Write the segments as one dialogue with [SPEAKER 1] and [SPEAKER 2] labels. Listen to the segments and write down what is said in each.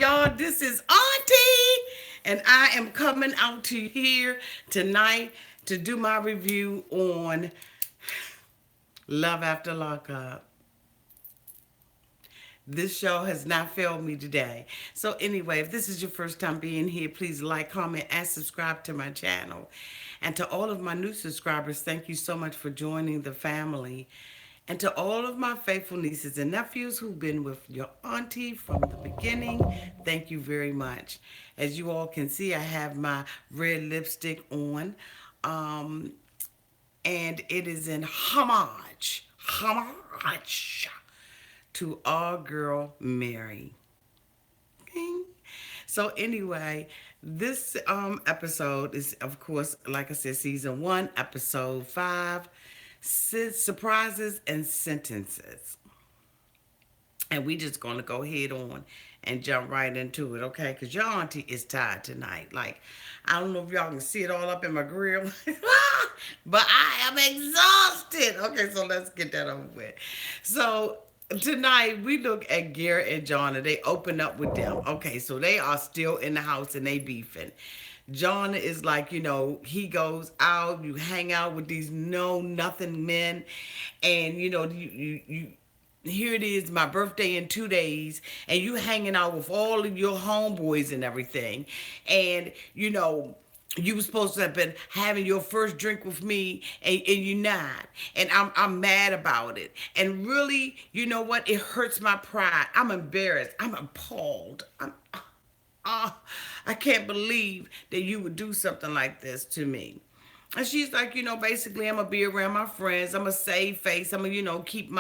[SPEAKER 1] Y'all, this is Auntie, and I am coming out to here tonight to do my review on Love After Lockup. This show has not failed me today. So, anyway, if this is your first time being here, please like, comment, and subscribe to my channel. And to all of my new subscribers, thank you so much for joining the family. And to all of my faithful nieces and nephews who've been with your auntie from the beginning, thank you very much. As you all can see, I have my red lipstick on. Um, and it is in homage to our girl Mary. Okay? So anyway, this episode is, of course, like I said, season 1, episode 5, surprises and sentences. And we just gonna go head on and jump right into it, okay? Because your auntie is tired tonight. Like, I don't know if y'all can see it all up in my grill, but I am exhausted. Okay, so let's get that over with. So tonight we look at Garrett and Johnna. They open up with them. Okay, so they are still in the house and they beefing. Johnna is like, he goes out, you hang out with these know nothing men, and you here it is, my birthday in 2 days, and you hanging out with all of your homeboys and everything. And, you were supposed to have been having your first drink with me, and you're not. And I'm mad about it. And really, you know what? It hurts my pride. I'm embarrassed. I'm appalled. I can't believe that you would do something like this to me. And she's like, basically, I'm going to be around my friends. I'm going to save face. I'm going to, keep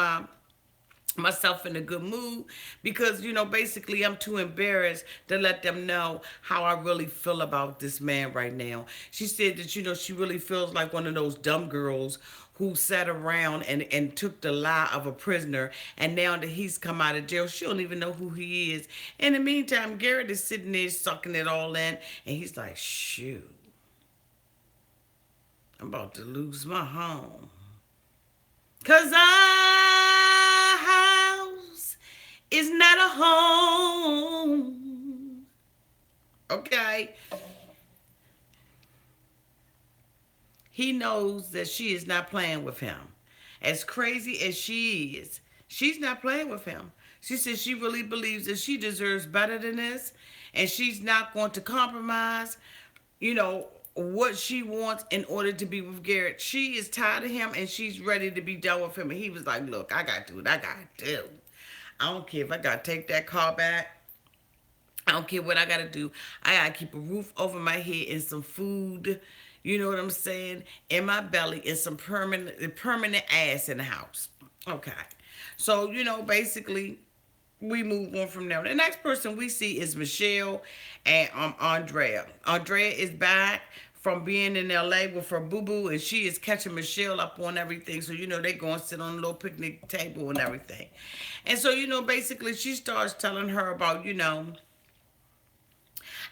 [SPEAKER 1] myself in a good mood because basically I'm too embarrassed to let them know how I really feel about this man right now. She said that she really feels like one of those dumb girls who sat around and took the lie of a prisoner, and now that he's come out of jail, she don't even know who he is. In the meantime, Garrett is sitting there sucking it all in, and he's like, shoot, I'm about to lose my home. Cause our house is not a home. Okay. He knows that she is not playing with him. As crazy as she is, she's not playing with him. She says she really believes that she deserves better than this, and she's not going to compromise, what she wants in order to be with Garrett. She is tired of him and she's ready to be done with him. And he was like, look, I got to do what I got to do. I don't care if I got to take that car back. I don't care what I got to do. I got to keep a roof over my head and some food, you know what I'm saying, in my belly, and some permanent ass in the house. Okay. So, basically, we move on from there. The next person we see is Michelle and Andrea. Andrea is back from being in LA with her boo boo, and she is catching Michelle up on everything. So, they go and sit on a little picnic table and everything. And so, basically, she starts telling her about,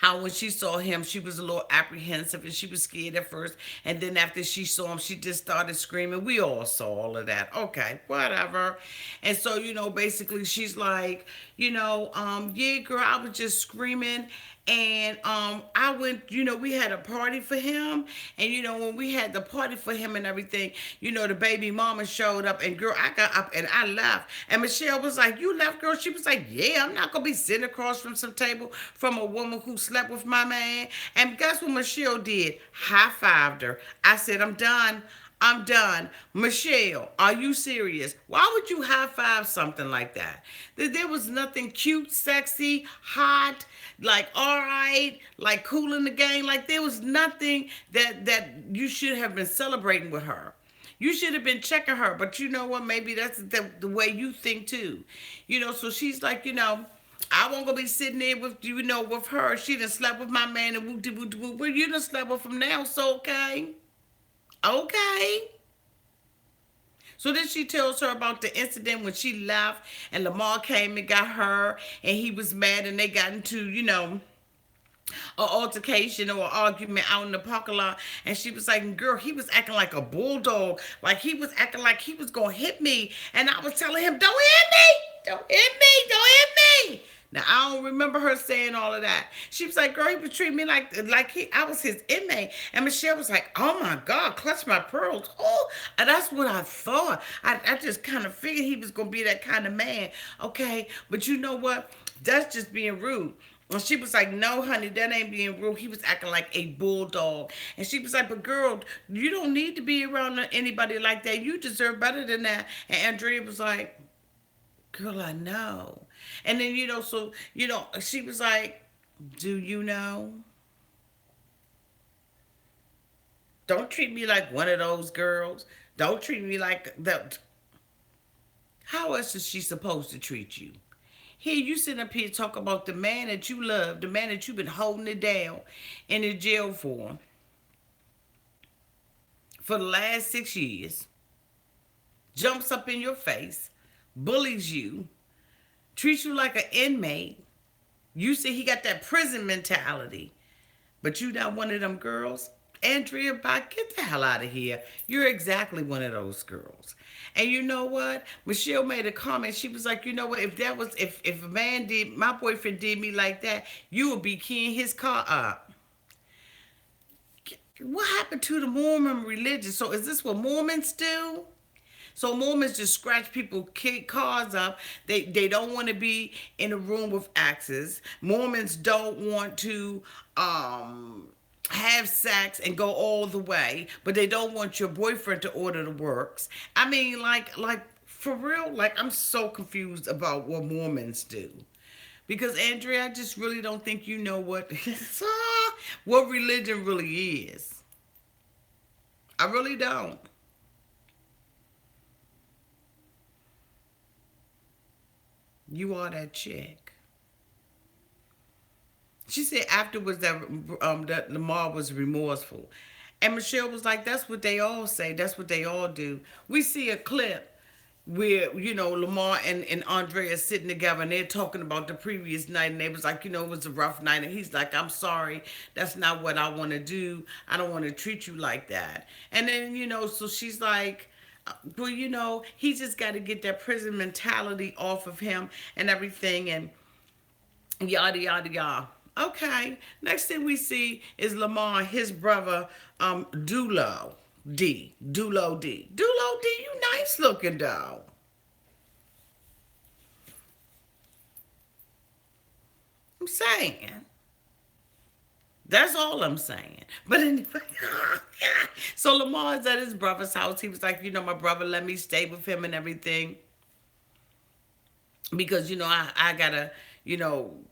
[SPEAKER 1] how when she saw him, she was a little apprehensive and she was scared at first. And then after she saw him, she just started screaming. We all saw all of that. Okay, whatever. And so, basically she's like, yeah, girl, I was just screaming. And I went, we had a party for him. And, when we had the party for him and everything, the baby mama showed up. And, girl, I got up and I left. And Michelle was like, you left, girl? She was like, yeah, I'm not going to be sitting across from some table from a woman who slept with my man. And guess what Michelle did? High-fived her. I said, I'm done. I'm done. Michelle, are you serious? Why would you high five something like that? There was nothing cute, sexy, hot, like all right, like cool in the game. Like there was nothing that you should have been celebrating with her. You should have been checking her. But you know what? Maybe that's the way you think too. So she's like, I won't go be sitting there with with her. She done slept with my man and woo woo woo. Well, you done slept with him now, so okay. Okay. So then she tells her about the incident when she left and Lamar came and got her and he was mad and they got into, an altercation or an argument out in the parking lot. And she was like, girl, he was acting like a bulldog. Like he was acting like he was going to hit me. And I was telling him, don't hit me. Don't hit me. Don't hit me. Now I don't remember her saying all of that. She was like, "Girl, he was treating me like I was his inmate." And Michelle was like, "Oh my God, clutch my pearls." Oh, and that's what I thought. I just kind of figured he was gonna be that kind of man. Okay, but you know what? That's just being rude. And she was like, "No, honey, that ain't being rude. He was acting like a bulldog." And she was like, "But girl, you don't need to be around anybody like that. You deserve better than that." And Andrea was like, "Girl, I know." And then, so, she was like, "Do you know? Don't treat me like one of those girls. Don't treat me like that." How else is she supposed to treat you? Here you sitting up here talking about the man that you love, the man that you've been holding it down in the jail for the last 6 years, jumps up in your face, bullies you, treats you like an inmate. You say he got that prison mentality, but you not one of them girls. Andrea, get the hell out of here. You're exactly one of those girls. And you know what? Michelle made a comment. She was like, "You know what? If a man did, my boyfriend did me like that, you would be keying his car up." What happened to the Mormon religion? So is this what Mormons do? So Mormons just scratch people cars up. They don't want to be in a room with axes. Mormons don't want to have sex and go all the way, but they don't want your boyfriend to order the works. I mean, like for real, like I'm so confused about what Mormons do. Because Andrea, I just really don't think you know what religion really is. I really don't. You are that chick. She said afterwards that Lamar was remorseful. And Michelle was like, "That's what they all say. That's what they all do." We see a clip where, Lamar and Andrea sitting together and they're talking about the previous night, and they was like, "It was a rough night." And he's like, "I'm sorry. That's not what I want to do. I don't want to treat you like that." And then, so she's like, "Well, he just got to get that prison mentality off of him and everything." And yada yada yada. Okay. Next thing we see is Lamar, his brother, Dulo D. Dulo D. Dulo D, you nice looking dog. I'm saying. That's all I'm saying. But anyway, so Lamar's at his brother's house. He was like, "My brother let me stay with him and everything because I gotta you know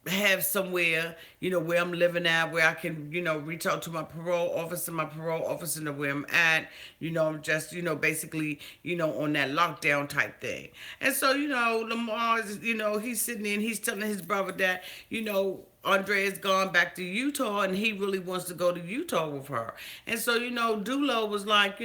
[SPEAKER 1] have somewhere, where I'm living at, where I can, reach out to my parole officer know where I'm at, I'm just, basically, on that lockdown type thing." And so, Lamar's, he's sitting there and he's telling his brother that, Andrea's gone back to Utah and he really wants to go to Utah with her. And so, Dulo was like,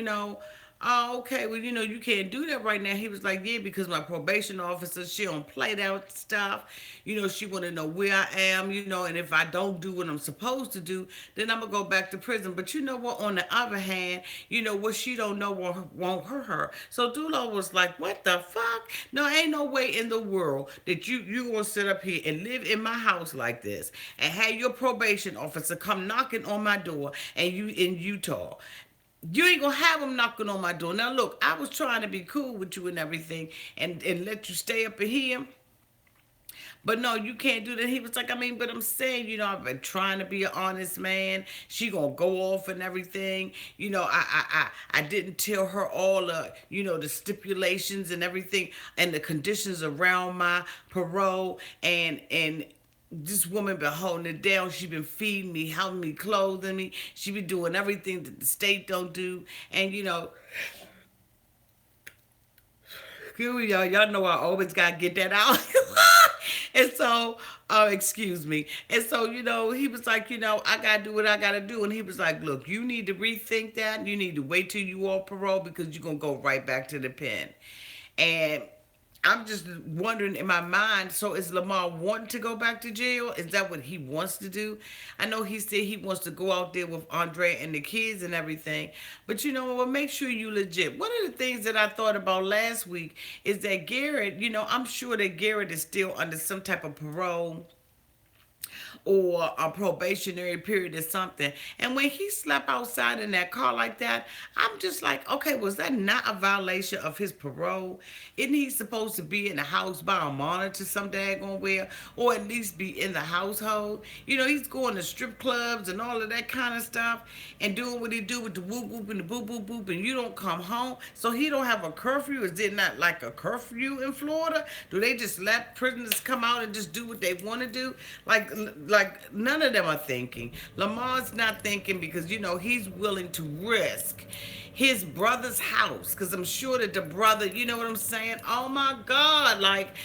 [SPEAKER 1] "Oh, okay. Well, you can't do that right now." He was like, "Yeah, because my probation officer, she don't play that stuff. She want to know where I am, and if I don't do what I'm supposed to do, then I'm going to go back to prison. But you know what? On the other hand, what she don't know won't hurt her." So Dulo was like, "What the fuck? No, ain't no way in the world that you going to sit up here and live in my house like this and have your probation officer come knocking on my door and you in Utah. You ain't gonna have them knocking on my door." Now look, I was trying to be cool with you and everything and let you stay up in here. But no, you can't do that. He was like, "I mean, but I'm saying, I've been trying to be an honest man. She gonna go off and everything. I didn't tell her all the stipulations and everything and the conditions around my parole and this woman been holding it down. She been feeding me, helping me, clothing me. She been doing everything that the state don't do. And y'all know I always gotta get that out." And so, excuse me. And so, he was like, "I gotta do what I gotta do." And he was like, "Look, you need to rethink that. You need to wait till you off parole because you're gonna go right back to the pen." And I'm just wondering in my mind. So is Lamar wanting to go back to jail? Is that what he wants to do? I know he said he wants to go out there with Andrea and the kids and everything. But you know what? Make sure you legit. One of the things that I thought about last week is that Garrett, I'm sure that Garrett is still under some type of parole or a probationary period or something. And when he slept outside in that car like that, I'm just like, okay, was that not a violation of his parole? Isn't he supposed to be in the house by a monitor some daggone where, or at least be in the household? He's going to strip clubs and all of that kind of stuff and doing what he do with the whoop whoop and the boop boop boop, and you don't come home. So he don't have a curfew. Is it not like a curfew in Florida? Do they just let prisoners come out and just do what they want to do? Like none of them are thinking. Lamar's not thinking because he's willing to risk his brother's house because I'm sure that the brother, you know what I'm saying? Oh my God, like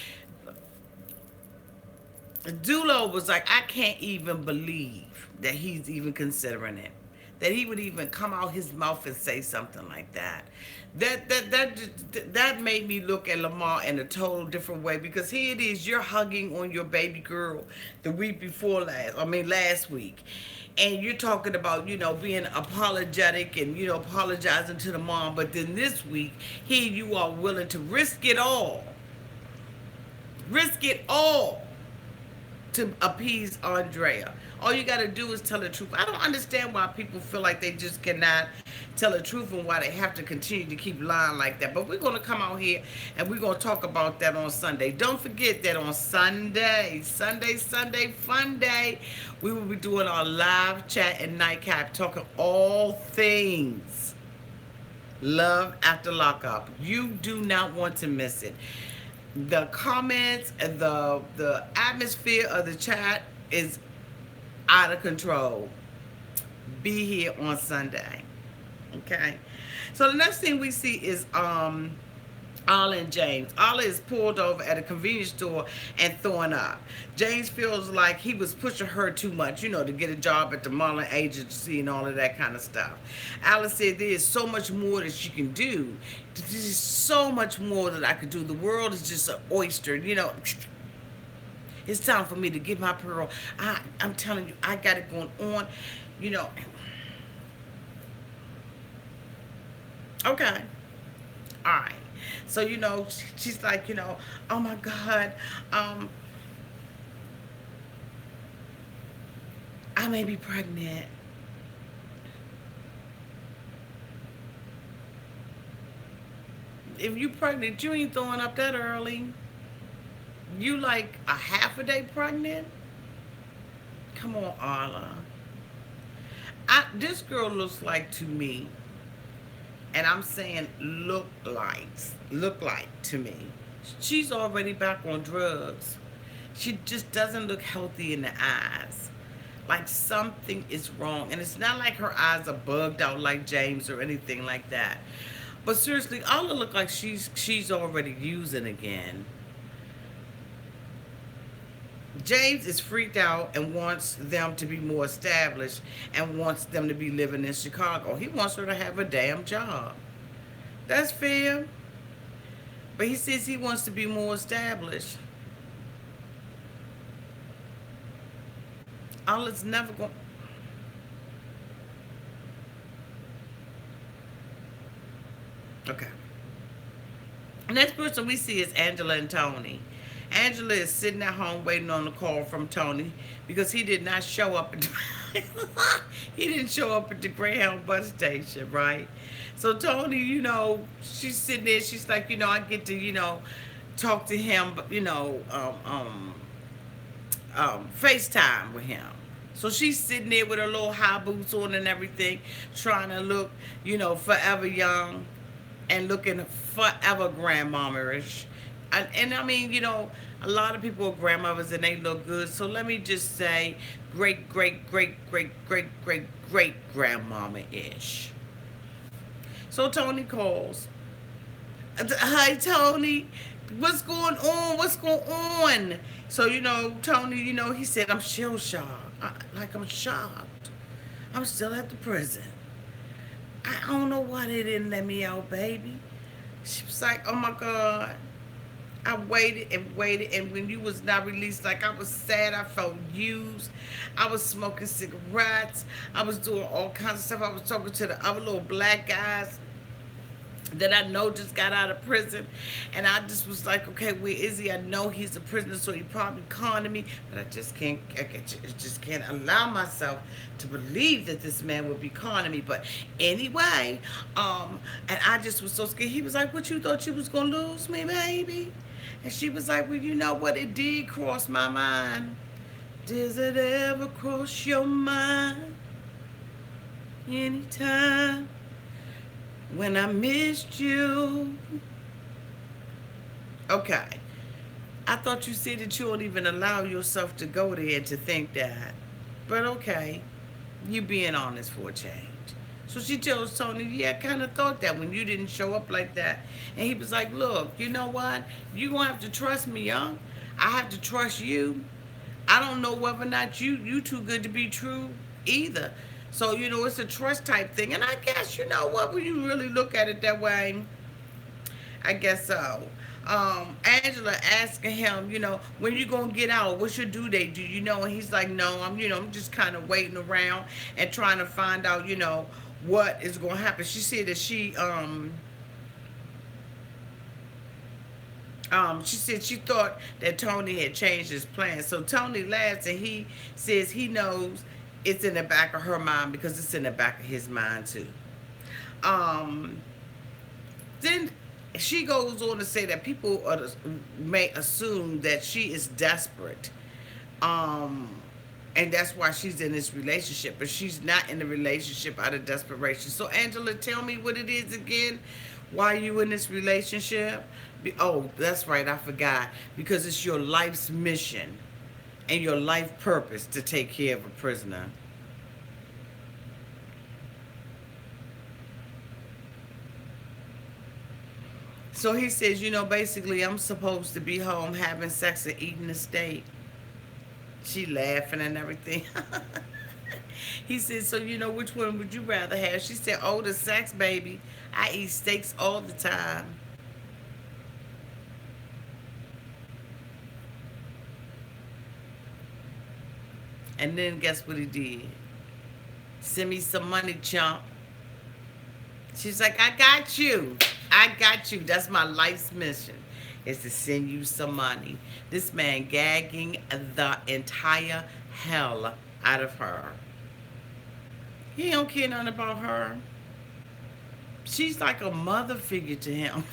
[SPEAKER 1] Dulo was like, I can't even believe that he's even considering it. That he would even come out his mouth and say something like that. That made me look at Lamar in a total different way because here it is, you're hugging on your baby girl the week before last week. And you're talking about, being apologetic and, apologizing to the mom. But then this week, here you are willing to risk it all. Risk it all to appease Andrea. All you got to do is tell the truth. I don't understand why people feel like they just cannot tell the truth and why they have to continue to keep lying like that. But we're going to come out here and we're going to talk about that on Sunday. Don't forget that on Sunday, fun day, we will be doing our live chat and nightcap talking all things love after lockup. You do not want to miss it. The comments and the atmosphere of the chat is out of control. Be here on Sunday. Okay. So the next thing we see is Arlen and James. Arlen is pulled over at a convenience store and throwing up. James feels like he was pushing her too much, to get a job at the Marlin agency and all of that kind of stuff. Alice said there is so much more that she can do. There's so much more that I could do. The world is just an oyster, It's time for me to get my parole. I'm telling you, I got it going on, Okay. All right. So, she's like, oh my God, I may be pregnant. If you pregnant, you ain't throwing up that early. You like a half a day pregnant? Come on, Arla. This girl looks like to me, and I'm saying look like to me. She's already back on drugs. She just doesn't look healthy in the eyes. Like something is wrong. And it's not like her eyes are bugged out like James or anything like that. But seriously, Arla look like she's already using again. James is freaked out and wants them to be more established and wants them to be living in Chicago. He wants her to have a damn job. That's fair. But he says he wants to be more established. All it's never going. Okay. Next person we see is Angela and Tony. Angela is sitting at home waiting on the call from Tony because he did not show up at the, he didn't show up at the Greyhound bus station, right? So Tony, she's sitting there, she's like, I get to, talk to him, but FaceTime with him. So she's sitting there with her little high boots on and everything, trying to look, forever young and looking forever grandmama-ish. And I mean, a lot of people are grandmothers and they look good. So let me just say great, great, great, great, great, great, great grandmama-ish. So Tony calls. Hi, Tony. What's going on? What's going on? So, Tony, he said, I'm still shocked. I'm shocked. I'm still at the prison. I don't know why they didn't let me out, baby. She was like, oh my God. I waited and waited, and when you was not released, like I was sad, I felt used. I was smoking cigarettes. I was doing all kinds of stuff. I was talking to the other little black guys that I know just got out of prison, and I just was like, okay, where is he? I know he's a prisoner, so he probably conning me, but I just can't, just can't allow myself to believe that this man would be conning me. But anyway, and I just was so scared. He was like, "What, you thought you was gonna lose me, baby?" And she was like, "Well, you know what? It did cross my mind. Does it ever cross your mind anytime when I missed you?" Okay. I thought you said that you don't even allow yourself to go there to think that. But okay. You being honest for a change. So she tells Tony, yeah, I kind of thought that when you didn't show up like that. And he was like, look, you know what? You're going to have to trust me, young. I have to trust you. I don't know whether or not you too good to be true either. So, it's a trust type thing. And I guess, you know what, when you really look at it that way, I guess so. Angela asking him, when you gonna get out? What's your due date? Do you know? And he's like, no, I'm just kind of waiting around and trying to find out, what is gonna happen. She said that she said she thought that Tony had changed his plan. So Tony laughs and he says he knows it's in the back of her mind because it's in the back of his mind too. Um, then she goes on to say that people may assume that she is desperate. Um, and that's why she's in this relationship, but she's not in the relationship out of desperation. So Angela, tell me what it is again. Why are you in this relationship? Oh, that's right, I forgot. Because it's your life's mission and your life purpose to take care of a prisoner. So he says, basically, I'm supposed to be home having sex and eating a steak. She laughing and everything. He said, so, which one would you rather have? She said, oh, the sex, baby. I eat steaks all the time. And then guess what he did? Send me some money, chump. She's like, I got you. I got you. That's my life's mission, is to send you some money. This man gagging the entire hell out of her. He don't care nothing about her. She's like a mother figure to him.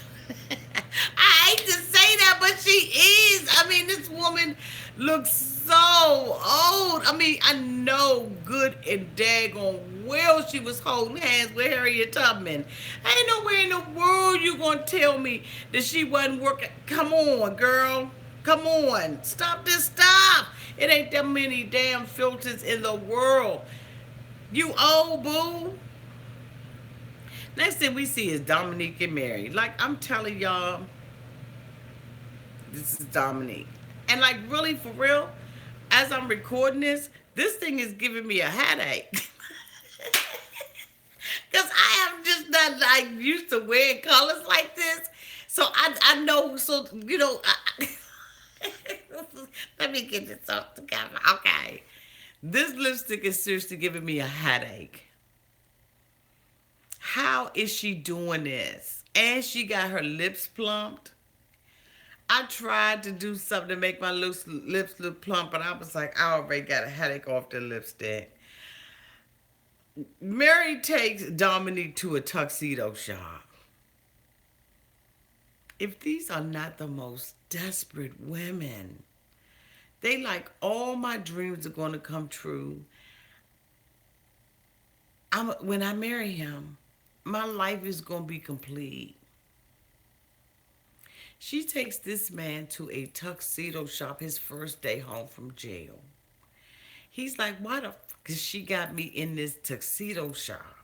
[SPEAKER 1] I hate to say that, but she is. I mean, this woman looks so old. I mean, I know good and daggone well she was holding hands with Harriet Tubman. Ain't nowhere in the world you gonna tell me that she wasn't working. Come on, girl. Come on. Stop this stuff. It ain't that many damn filters in the world. You old boo. Next thing we see is Dominic and Mary. Like, I'm telling y'all, this is Dominic. And like, really, for real, as I'm recording this thing is giving me a headache. Because I am just not like used to wearing colors like this. So I know, so, let me get this all together. Okay. This lipstick is seriously giving me a headache. How is she doing this? And she got her lips plumped. I tried to do something to make my lips look plump, but I was like, I already got a headache off the lipstick. Mary takes Dominic to a tuxedo shop. If these are not the most desperate women, they like, all my dreams are going to come true. When I marry him, my life is going to be complete. She takes this man to a tuxedo shop his first day home from jail. He's like, why the fuck is she got me in this tuxedo shop?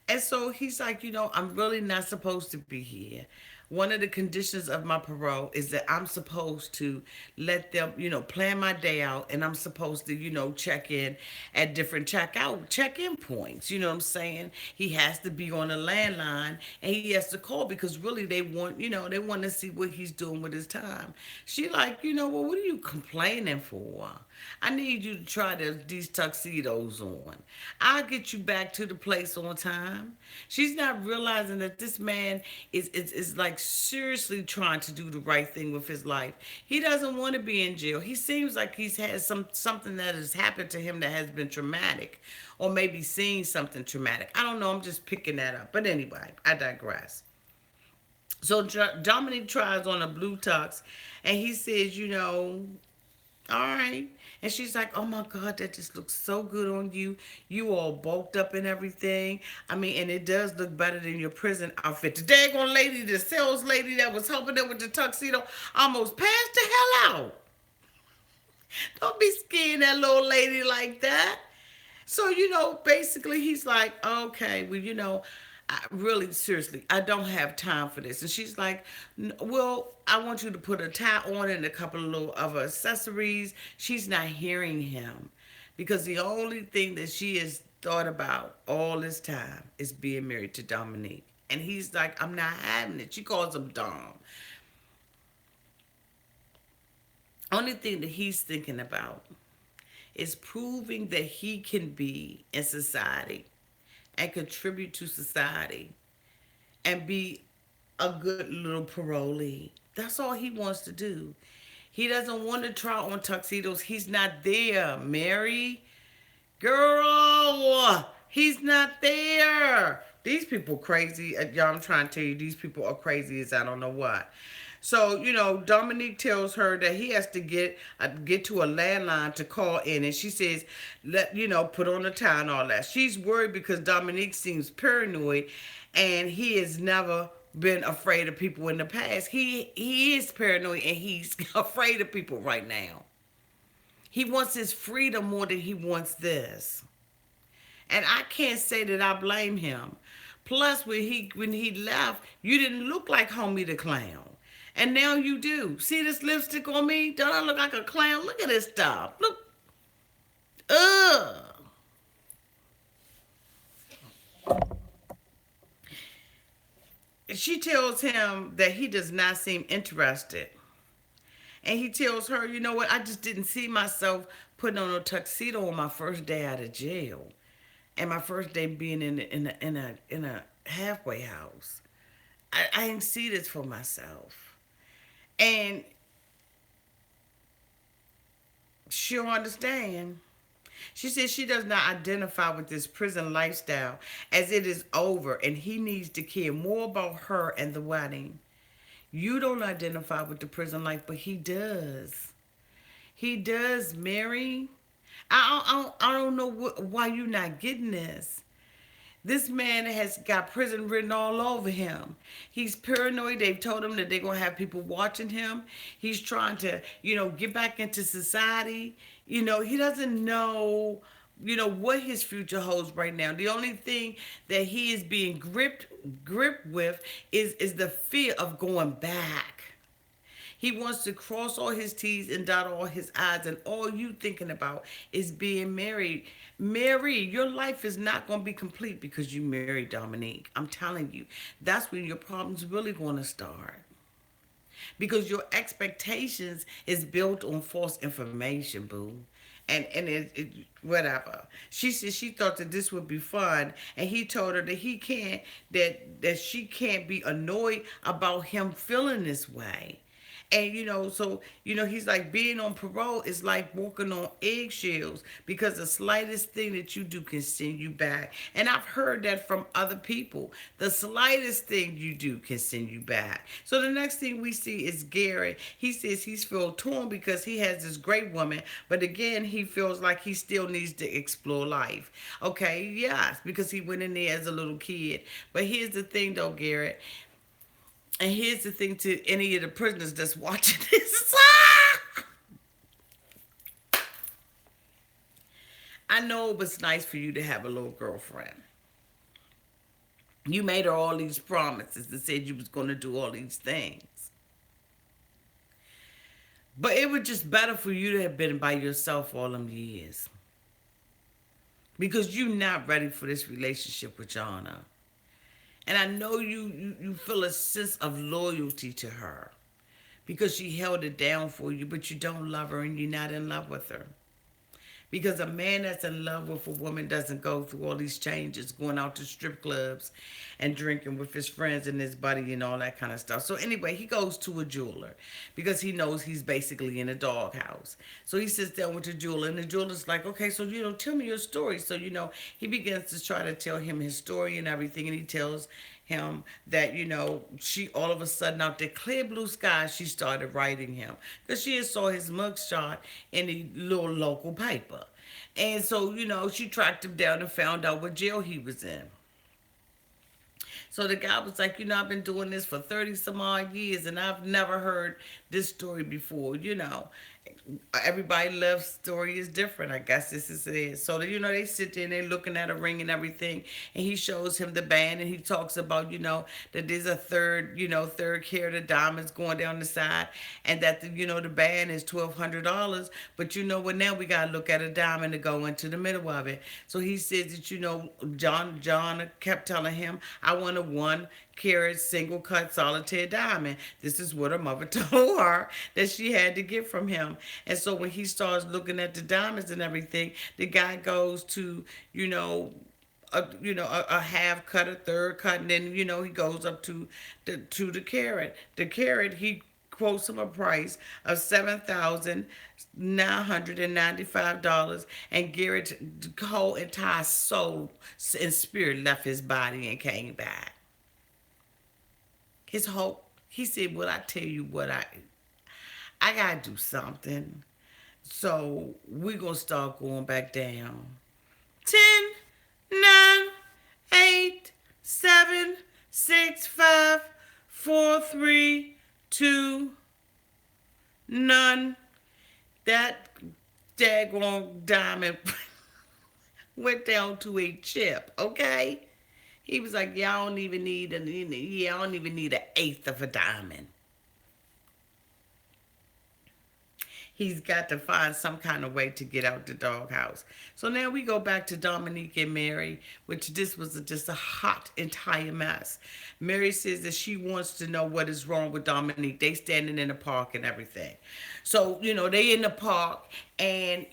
[SPEAKER 1] And so he's like, I'm really not supposed to be here. one of the conditions of my parole is that I'm supposed to let them, plan my day out, and I'm supposed to, check in at different check-in points. You know what I'm saying? He has to be on a landline, and he has to call because really they want to see what he's doing with his time. She like, well, what are you complaining for? I need you to try these tuxedos on. I'll get you back to the place on time. She's not realizing that this man is like seriously trying to do the right thing with his life. He doesn't want to be in jail. He seems like he's had something that has happened to him that has been traumatic, or maybe seen something traumatic. I don't know. I'm just picking that up. But anyway, I digress. So Dominic tries on a blue tux, and he says, all right. And she's like, oh my God, that just looks so good on you. You all bulked up and everything. I mean, and it does look better than your prison outfit. The daggone lady, the sales lady that was helping them with the tuxedo, almost passed the hell out. Don't be scaring that little lady like that. So, basically he's like, okay, well, really, seriously, I don't have time for this. And she's like, well, I want you to put a tie on and a couple of little other accessories. She's not hearing him because the only thing that she has thought about all this time is being married to Dominique. And he's like, I'm not having it. She calls him Dom. Only thing that he's thinking about is proving that he can be in society and contribute to society and be a good little parolee. That's all he wants to do. He doesn't want to try on tuxedos. He's not there, Mary. Girl, he's not there. These people crazy. Y'all, I'm trying to tell you, these people are crazy as I don't know what. So, Dominique tells her that he has to get to a landline to call in, and she says, put on a tie and all that. She's worried because Dominique seems paranoid, and he has never been afraid of people in the past. He is paranoid, and he's afraid of people right now. He wants his freedom more than he wants this. And I can't say that I blame him. Plus, when he left, you didn't look like Homie the Clown. And now you do. See this lipstick on me? Don't I look like a clown? Look at this stuff. Look. Ugh. She tells him that he does not seem interested. And he tells her, you know what? I just didn't see myself putting on a tuxedo on my first day out of jail, and my first day being in a halfway house. I didn't see this for myself, and she'll understand. She says she does not identify with this prison lifestyle as it is over, and he needs to care more about her and the wedding. You don't identify with the prison life, but he does. He does, Mary. I don't know why you're not getting this. This man has got prison written all over him. He's paranoid. They've told him that they're going to have people watching him. He's trying to, get back into society. He doesn't know, what his future holds right now. The only thing that he is being gripped with is the fear of going back. He wants to cross all his T's and dot all his I's, and all you thinking about is being married. Mary, your life is not going to be complete because you married Dominique. I'm telling you, that's when your problems really going to start. Because your expectations is built on false information, boo. And whatever. She said she thought that this would be fun, and he told her that he can't, that she can't be annoyed about him feeling this way. And so he's like, being on parole is like walking on eggshells because the slightest thing that you do can send you back. And I've heard that from other people. The slightest thing you do can send you back. So the next thing we see is Garrett. He says he's feel torn because he has this great woman, but again, he feels like he still needs to explore life. Okay, yes, because he went in there as a little kid. But here's the thing though, Garrett. And here's the thing to any of the prisoners that's watching this. I know it was nice for you to have a little girlfriend. You made her all these promises and said you was going to do all these things. But it was just better for you to have been by yourself all them years. Because you're not ready for this relationship with Johnna. And I know you feel a sense of loyalty to her because she held it down for you, but you don't love her and you're not in love with her. Because a man that's in love with a woman doesn't go through all these changes, going out to strip clubs and drinking with his friends and his buddy and all that kind of stuff. So anyway, he goes to a jeweler because he knows he's basically in a doghouse. So he sits down with the jeweler, and the jeweler's like, okay, so, tell me your story. So, he begins to try to tell him his story and everything, and he tells him that she all of a sudden out there clear blue sky she started writing him because she had saw his mugshot in the little local paper, and so she tracked him down and found out what jail he was in. So the guy was like, I've been doing this for 30 some odd years and I've never heard this story before. Everybody loves story is different. I guess this is it. So, they sit there and they're looking at a ring and everything. And he shows him the band and he talks about, that there's a third carat of diamonds going down the side. And that, the band is $1,200. But you know what, now we got to look at a diamond to go into the middle of it. So he says that, John kept telling him, I want a 1 carat single cut solitaire diamond. This is what her mother told her that she had to get from him. And so when he starts looking at the diamonds and everything, the guy goes to, a half cut, a third cut, and then, he goes up to the carat. The carat, he quotes him a price of $7,995, and Garrett's whole entire soul and spirit left his body and came back. His hope, he said, well, I tell you what, I gotta do something. So we're gonna start going back down. 10, 9, 8, 7, 6, 5, 4, 3, 2, none. That daggone diamond went down to a chip, okay? He was like, yeah, I don't even need an eighth of a diamond. He's got to find some kind of way to get out the doghouse. So now we go back to Dominic and Mary, which this was just a hot entire mess. Mary says that she wants to know what is wrong with Dominic. They standing in the park and everything. So, they in the park and,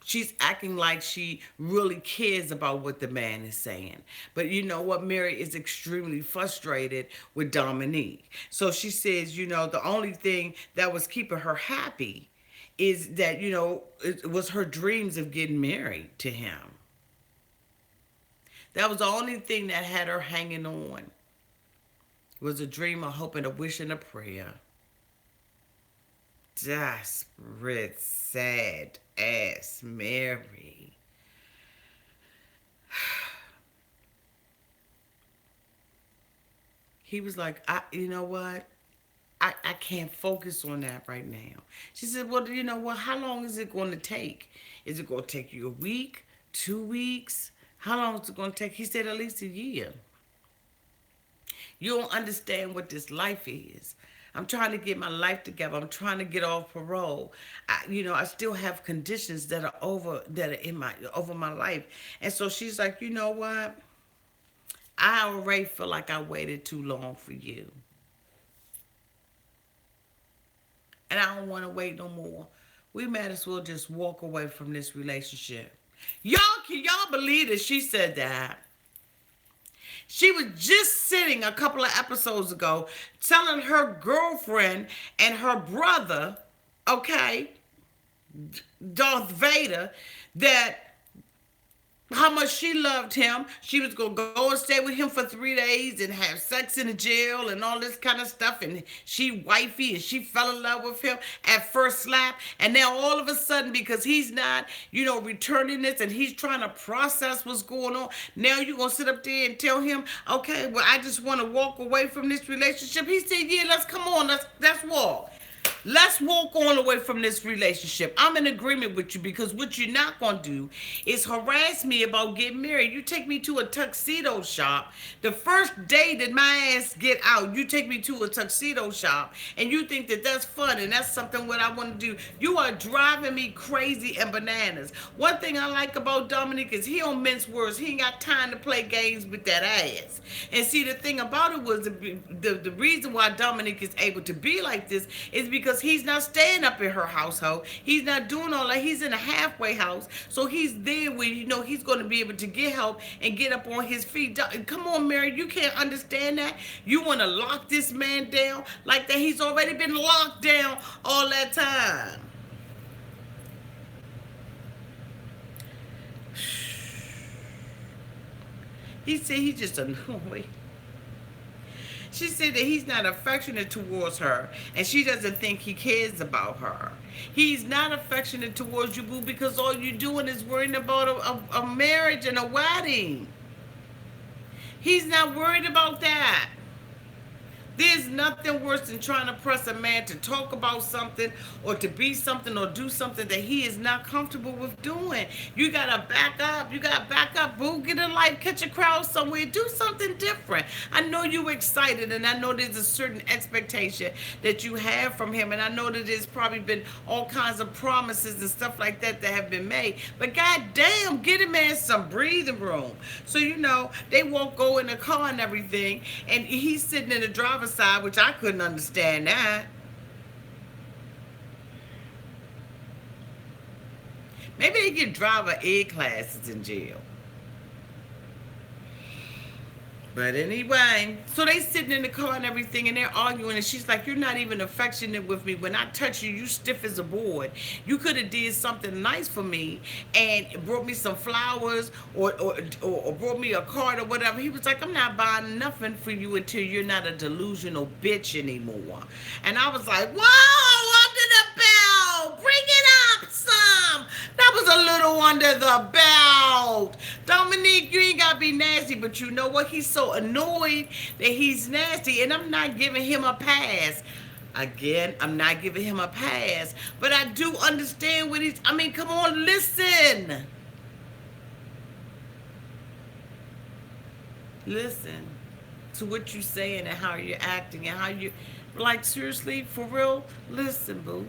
[SPEAKER 1] she's acting like she really cares about what the man is saying. But you know what? Mary is extremely frustrated with Dominique. So she says, the only thing that was keeping her happy is that, it was her dreams of getting married to him. That was the only thing that had her hanging on. It was a dream, a hope, and a wish and a prayer. Desperate, sad ass Mary. He was like, you know what? I can't focus on that right now. She said, well, you know what? How long is it going to take? Is it going to take you a week, 2 weeks? How long is it going to take? He said, at least a year. You don't understand what this life is. I'm trying to get my life together. I'm trying to get off parole. I still have conditions that are over my life. And so she's like, you know what? I already feel like I waited too long for you. And I don't want to wait no more. We might as well just walk away from this relationship. Can y'all believe that she said that? She was just sitting a couple of episodes ago telling her girlfriend and her brother, okay, Darth Vader, that how much she loved him. She was going to go and stay with him for 3 days and have sex in the jail and all this kind of stuff. And she wifey and she fell in love with him at first slap. And now all of a sudden, because he's not, returning this and he's trying to process what's going on, now you're going to sit up there and tell him, okay, well, I just want to walk away from this relationship. He said, yeah, let's come on. Let's walk. Let's walk on away from this relationship. I'm in agreement with you because what you're not going to do is harass me about getting married. You take me to a tuxedo shop. The first day that my ass get out, you take me to a tuxedo shop and you think that that's fun and that's something what I want to do. You are driving me crazy and bananas. One thing I like about Dominic is he don't mince words. He ain't got time to play games with that ass. And see, the thing about it was the reason why Dominic is able to be like this is because he's not staying up in her household. He's not doing all that. He's in a halfway house. So he's there where, he's going to be able to get help and get up on his feet. Come on, Mary, you can't understand that. You want to lock this man down like that. He's already been locked down all that time. He said he just annoyed. She said that he's not affectionate towards her, and she doesn't think he cares about her. He's not affectionate towards you, boo, because all you're doing is worrying about a marriage and a wedding. He's not worried about that. There's nothing worse than trying to press a man to talk about something or to be something or do something that he is not comfortable with doing. You got to back up. You got to back up, boo. Get a life, catch a crowd somewhere. Do something different. I know you're excited, and I know there's a certain expectation that you have from him, and I know that there's probably been all kinds of promises and stuff like that that have been made. But goddamn, get a man some breathing room. So, they won't go in the car and everything, and he's sitting in the driver's side, which I couldn't understand that. Maybe they get driver ed classes in jail. But anyway, so they sitting in the car and everything, and they're arguing, and she's like, you're not even affectionate with me. When I touch you, you stiff as a board. You could have did something nice for me and brought me some flowers or brought me a card or whatever. He was like, I'm not buying nothing for you until you're not a delusional bitch anymore. And I was like, whoa, under the belt. Bring it up some. That was a little under the belt. Dominique, you ain't got to be nasty, but you know what? He's so annoyed that he's nasty, and I'm not giving him a pass. Again, I'm not giving him a pass, but I do understand what come on, listen. Listen to what you're saying and how you're acting and how you, like, seriously, for real, listen, boo.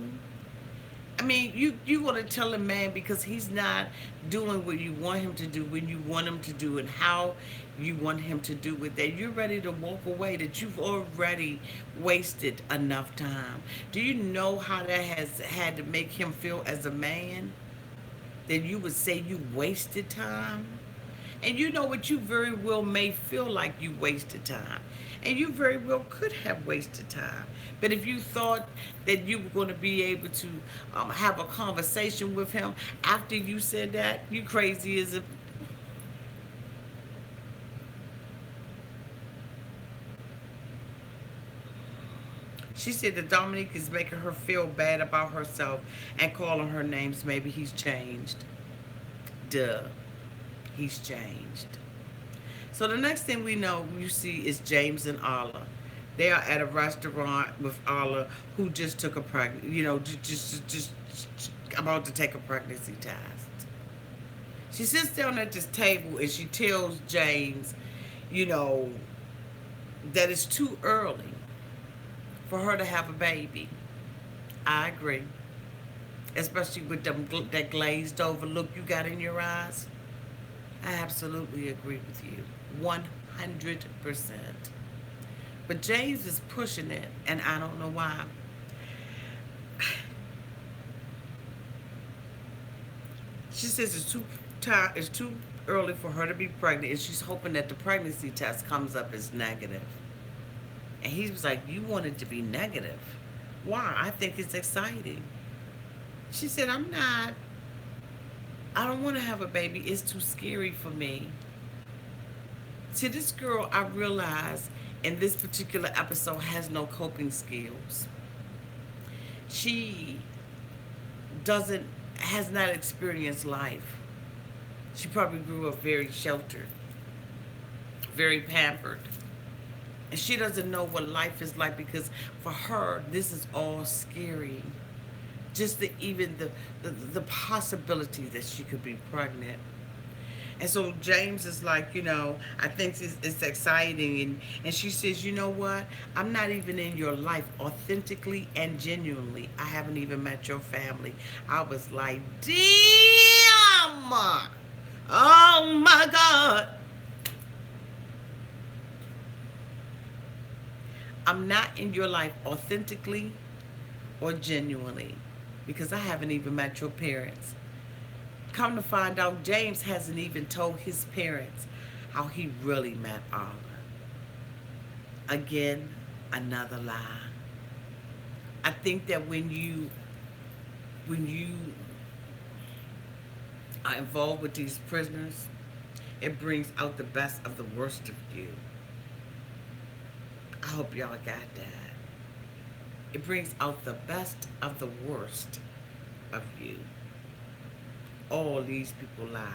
[SPEAKER 1] You want to tell a man because he's not doing what you want him to do when you want him to do and how you want him to do it, that you're ready to walk away, that you've already wasted enough time. Do you know how that has had to make him feel as a man? That you would say you wasted time? And you know what, you very well may feel like you wasted time. And you very well could have wasted time. But if you thought that you were going to be able to have a conversation with him after you said that, you crazy as a... She said that Dominic is making her feel bad about herself and calling her names. Maybe he's changed. Duh. He's changed. So the next thing we know, you see, is James and Arlen. They are at a restaurant with Arlen, who just took a pregnancy, just about to take a pregnancy test. She sits down at this table and she tells James, that it's too early for her to have a baby. I agree. Especially with that glazed over look you got in your eyes. I absolutely agree with you. 100%. But James is pushing it, and I don't know why. She says it's too early for her to be pregnant, and she's hoping that the pregnancy test comes up as negative. And he was like, you want it to be negative. Why? I think it's exciting. She said, I don't want to have a baby. It's too scary for me. See, this girl, I realize, in this particular episode, has no coping skills. She has not experienced life. She probably grew up very sheltered, very pampered. And she doesn't know what life is like because for her, this is all scary. Just the possibility that she could be pregnant. And so James is like, I think it's exciting. And she says, you know what? I'm not even in your life authentically and genuinely. I haven't even met your family. I was like, damn. Oh my God. I'm not in your life authentically or genuinely because I haven't even met your parents. Come to find out, James hasn't even told his parents how he really met Arlen. Again, another lie. I think that when you are involved with these prisoners, it brings out the best of the worst of you. I hope y'all got that. It brings out the best of the worst of you. All these people lie.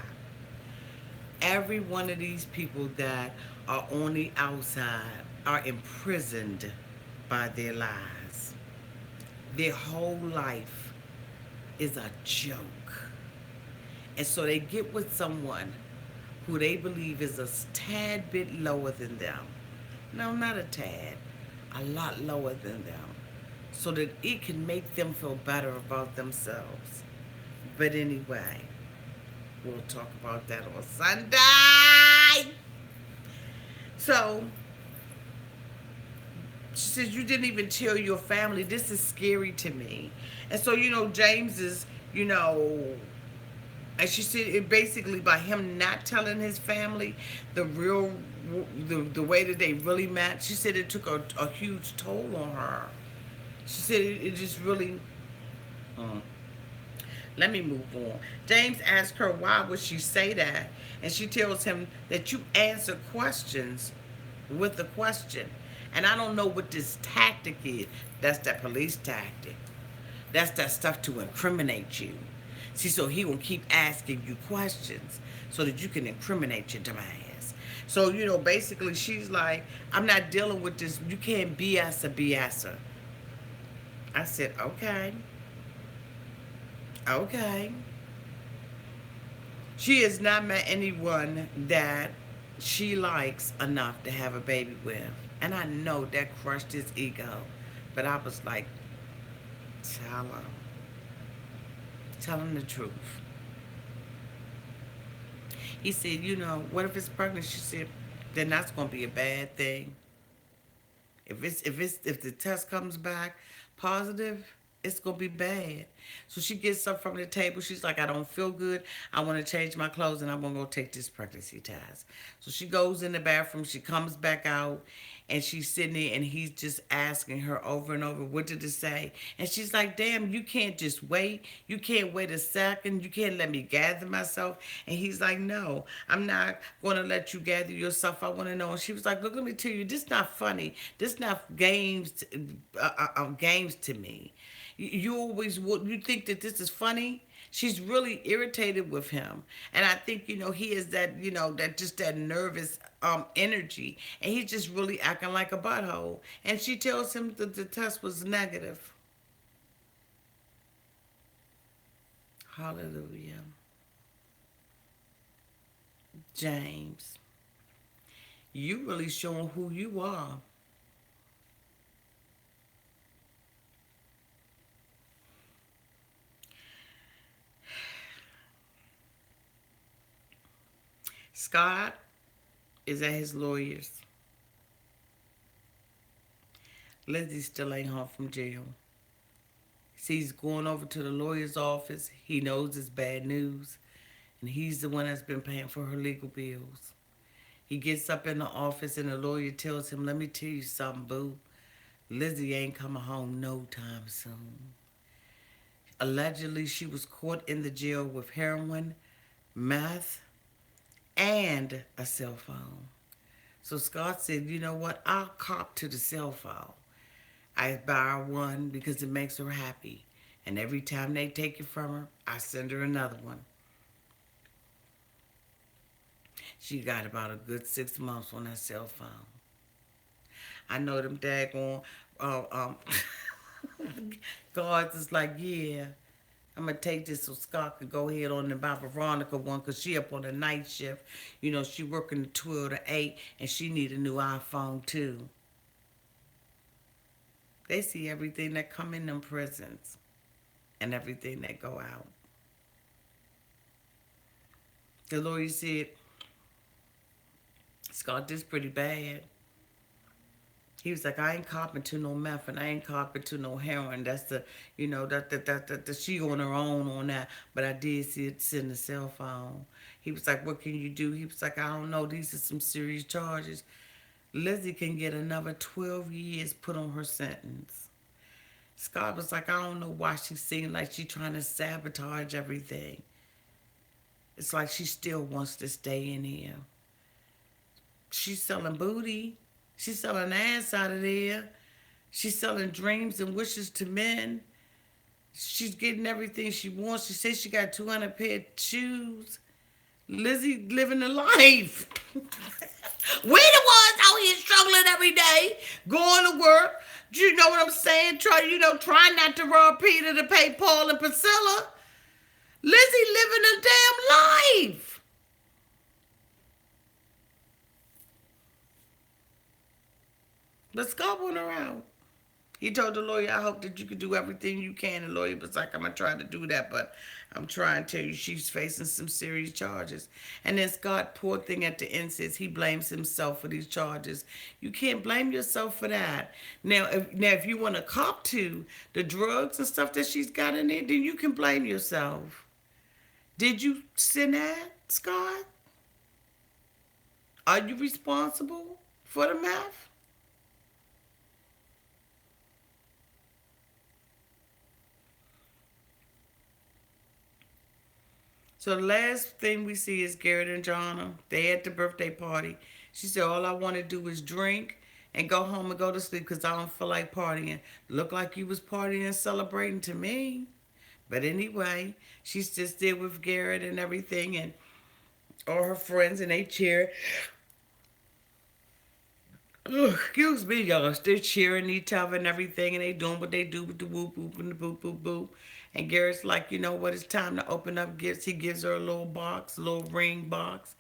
[SPEAKER 1] Every one of these people that are on the outside are imprisoned by their lies. Their whole life is a joke. And so they get with someone who they believe is a tad bit lower than them. No, not a tad, a lot lower than them. So that it can make them feel better about themselves. But anyway, we'll talk about that on Sunday. So she says, you didn't even tell your family. This is scary to me. And so, James is, and she said it basically by him not telling his family the real, the way that they really met. She said it took a huge toll on her. She said it just really. Uh, Let me move on. James asks her why would she say that, and she tells him that you answer questions with a question. And I don't know what this tactic is. That's that police tactic. That's that stuff to incriminate you. See, so he will keep asking you questions so that you can incriminate your dumb ass. So, basically she's like, I'm not dealing with this. You can't BS a BSer. I said, okay. Okay. She has not met anyone that she likes enough to have a baby with. And I know that crushed his ego. But I was like, tell him. Tell him the truth. He said, what if it's pregnant? She said, then that's gonna be a bad thing. If the test comes back positive, it's gonna be bad. So she gets up from the table. She's like, I don't feel good. I want to change my clothes and I'm gonna go take this pregnancy test. So she goes in the bathroom. She comes back out and she's sitting there and he's just asking her over and over, what did it say? And she's like, damn, you can't just wait. You can't wait a second. You can't let me gather myself. And he's like, no, I'm not going to let you gather yourself. I want to know. And she was like, look, let me tell you, this is not funny. This is not games to me. You always would. You think that this is funny? She's really irritated with him, and I think he is that that just that nervous energy, and he's just really acting like a butthole. And she tells him that the test was negative. Hallelujah, James. You really showing who you are. Scott is at his lawyer's. Lindsay still ain't home from jail. He's going over to the lawyer's office. He knows it's bad news. And he's the one that's been paying for her legal bills. He gets up in the office and the lawyer tells him, let me tell you something, boo. Lizzie ain't coming home no time soon. Allegedly, she was caught in the jail with heroin, meth, and a cell phone. So Scott said, you know what? I'll cop to the cell phone. I buy her one because it makes her happy. And every time they take it from her, I send her another one. She got about a good 6 months on that cell phone. I know them daggone um, guards is like, yeah, I'm gonna take this so Scott could go ahead on the buy Veronica one because she up on the night shift. You know, she working the 12 to 8 and she need a new iPhone too. They see everything that come in them prisons and everything that go out. The lawyer said, Scott, this pretty bad. He was like, I ain't copping to no meth and I ain't copping to no heroin. That's the, she on her own on that. But I did see it in the cell phone. He was like, what can you do? He was like, I don't know. These are some serious charges. Lizzie can get another 12 years put on her sentence. Scott was like, I don't know why she seemed like she trying to sabotage everything. It's like she still wants to stay in here. She's selling booty. She's selling ass out of there. She's selling dreams and wishes to men. She's getting everything she wants. She says she got 200 pair of shoes. Lizzie living a life. We the ones out here struggling every day, going to work. You know what I'm saying? Trying not to rob Peter to pay Paul and Priscilla. Lizzie living a damn life. Let's go on around. He told the lawyer, I hope that you could do everything you can. The lawyer was like, I'm going to try to do that, but I'm trying to tell you she's facing some serious charges. And then Scott, poor thing at the end, says he blames himself for these charges. You can't blame yourself for that. Now, if you want to cop to the drugs and stuff that she's got in there, then you can blame yourself. Did you send that, Scott? Are you responsible for the meth? So the last thing we see is Garrett and Johnna. They at the birthday party. She said, all I want to do is drink and go home and go to sleep because I don't feel like partying. Look like you was partying and celebrating to me. But anyway, she's just there with Garrett and everything and all her friends and they cheer. Ugh, excuse me, y'all. They're cheering each other and everything, and they doing what they do with the whoop whoop and the boop boop boop. And Garrett's like, you know what? It's time to open up gifts. He gives her a little box, a little ring box,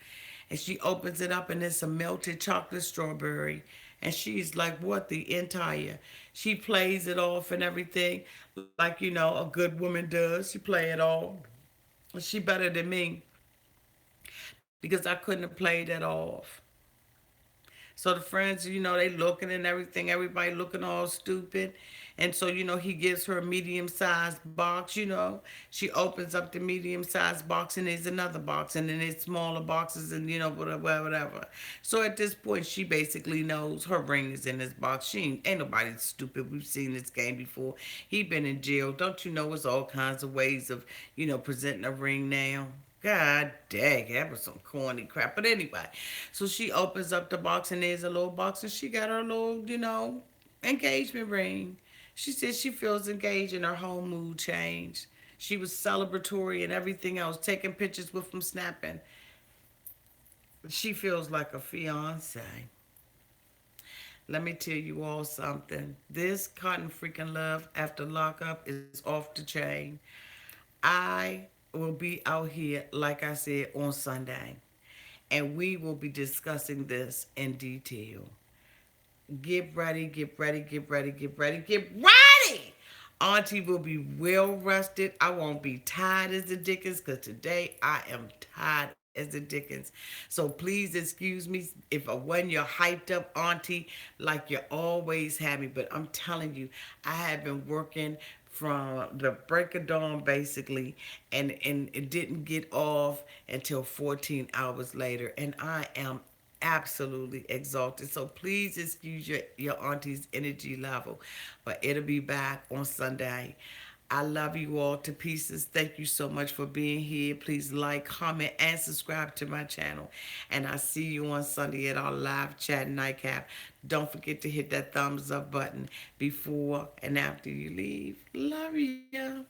[SPEAKER 1] and she opens it up, and it's a melted chocolate strawberry. And she's like, what the entire? She plays it off and everything, like a good woman does. She play it all. She better than me because I couldn't have played that off. So the friends, they looking and everything, everybody looking all stupid. And so, he gives her a medium-sized box, She opens up the medium-sized box and there's another box and then there's smaller boxes and, whatever, whatever. So at this point, she basically knows her ring is in this box. Ain't nobody stupid. We've seen this game before. He been in jail. Don't you know it's all kinds of ways of, presenting a ring now? God dang, that was some corny crap. But anyway, so she opens up the box and there's a little box and she got her little, engagement ring. She said she feels engaged and her whole mood changed. She was celebratory and everything else, taking pictures with them snapping. She feels like a fiance. Let me tell you all something. This Cotton Freaking Love After Lockup is off the chain. I will be out here, like I said, on Sunday, and we will be discussing this in detail. Get ready, get ready, get ready, get ready, get ready! Auntie will be well rested. I won't be tired as the Dickens because today I am tired as the Dickens. So please excuse me if I wasn't your hyped up auntie like you always have me. But I'm telling you, I have been working from the break of dawn basically and it didn't get off until 14 hours later and I am absolutely exhausted. So please excuse your auntie's energy level. But it'll be back on Sunday. I love you all to pieces. Thank you so much for being here. Please like, comment, and subscribe to my channel. And I'll see you on Sunday at our live chat nightcap. Don't forget to hit that thumbs up button before and after you leave. Love you.